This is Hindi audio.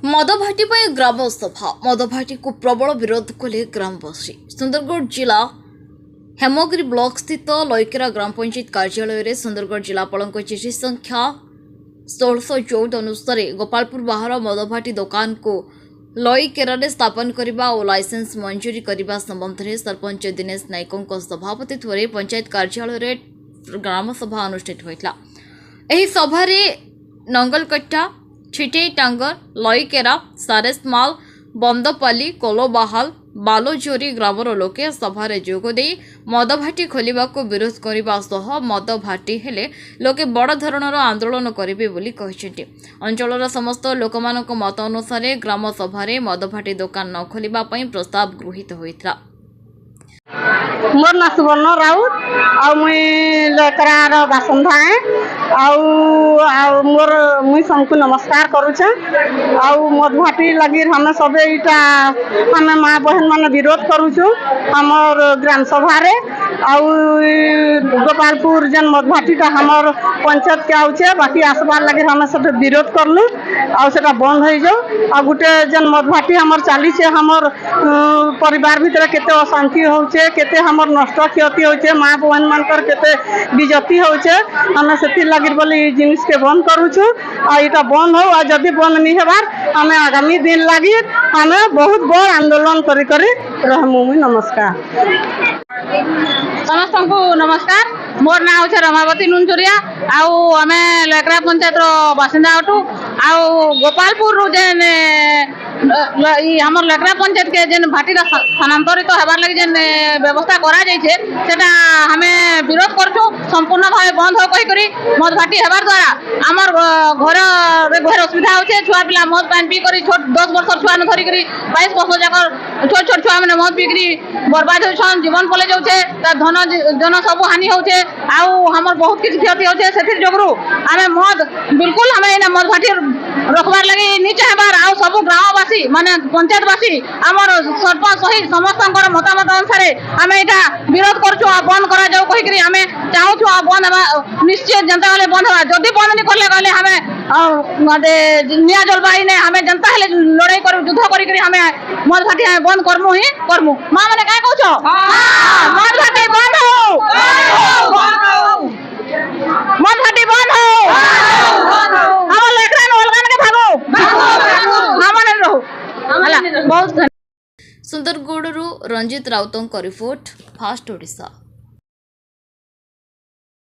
मदभाटी ग्राम सभा मदभाटी को प्रबल विरोध कले ग्रामवासी। सुंदरगढ़ जिला हेमगिरी ब्लॉक स्थित लईकेरा ग्राम पंचायत कार्यालय में सुंदरगढ़ जिलापाल चिठी संख्या 1614 अनुसार गोपालपुर बाहर मदभाटी दुकान को लईकेरा स्थापन करने और लाइसेंस मंजूरी करने संबंध में सरपंच दिनेश नायकों सभापतित्व में पंचायत कार्यालय ग्राम सभा अनुष्ठित होता। सभा नंगलकट्टा छिटे टांगर लईकेरा सारेसमाल बंदपाली कोलोबाहाल बालोजोरी ग्रामर लोके सभारे जोगदे मदभाटी खोलिबा को विरोध करने सह मदभाटी हेले लोके बड़ धरणर आंदोलन करेंगे बोली कहछन्ति। अंचलर समस्त लोकमानक मत अनुसार ग्राम सभारे मदभाटी दुकान न खोलिबा पई प्रस्ताव गृहीत होइत्रा। मोर ना सुवर्ण राउत आ मुई लेकरार बासंधा है आ मोर मुई सबको नमस्कार करूछे। आ मदभाटी लगी हमें सबे इटा हमें माँ बहन मान विरोध करूछु हमर ग्राम सभा रे। आ गोपालपुर जन मदभाटीटा हमर पंचायत के आउछे बाकी आसबार लगे हमें सब विरोध करलु आ सेटा बंद हो जाओ। आ गुटे जन मदभाटी हमर चाली छे हमर परिवार भीतर केते अशांति होउछे केते हमर नष्ट क्षति होउछे माँ बहन मानकर केते बिजती होउछे हमें सेति लगी बोली जिनिस के बंद करूछु। आ इटा बंद हो आ जदि बंद नहीं हेबार हमें आगामी दिन लगी हमें बहुत बड़ आंदोलन करी करी रहमु। नमस्कार समस्त को नमस्कार। मोर ना होछे रमावती नुनचुरिया आमे लेकरा पंचायत रो बासिंदा अटू गोपालपुर जेन हमर लेकरा पंचायत के जेन भाटी स्थानांतरित हेबार लगी जेन व्यवस्था करा जाइछे सेटा हमें विरोध करछु संपूर्ण भाव बंद हो कहि करी मद भाटी हेबार द्वारा हमर घर असुविधा होछे। छुआ पिला मद पान पी करी छोट 10 वर्ष छुआ न धरी करी 22 वर्ष जाकर छोट छोट छुआ माने मद पी करी बर्बाद होछन जीवन पले जाउछे धन जन सब हानि होछे हमर बहुत किछ क्षति होछे। सेथिर जोगरु हमें मद बिल्कुल हमें एना मद भाटी रखबार लगी नीचे हेबार सब ग्रामवासी माने पंचायतवासी हमर सरपंच सहित समस्त मतामत अनुसार हमें इटा विरोध करछु बंद करा जाऊ कहि करी हमें चाहूछु बंद निश्चय जनता वाले बंद हवा जदि बंद नहीं करले गले हमें निया जलवाई ने हमें जनता हेले लड़ाई करू युद्ध करी करी हमें मद भाटी हमें बंद करमु ही करमु। मां माने काय कहछो मद भाटी बंद हो मद भाटी बंद हो हमर लेकरा न अलगान के भागो हमने रहो बहुत। सुंदरगढ़ रंजित राउतों का रिपोर्ट फास्ट ओडिशा।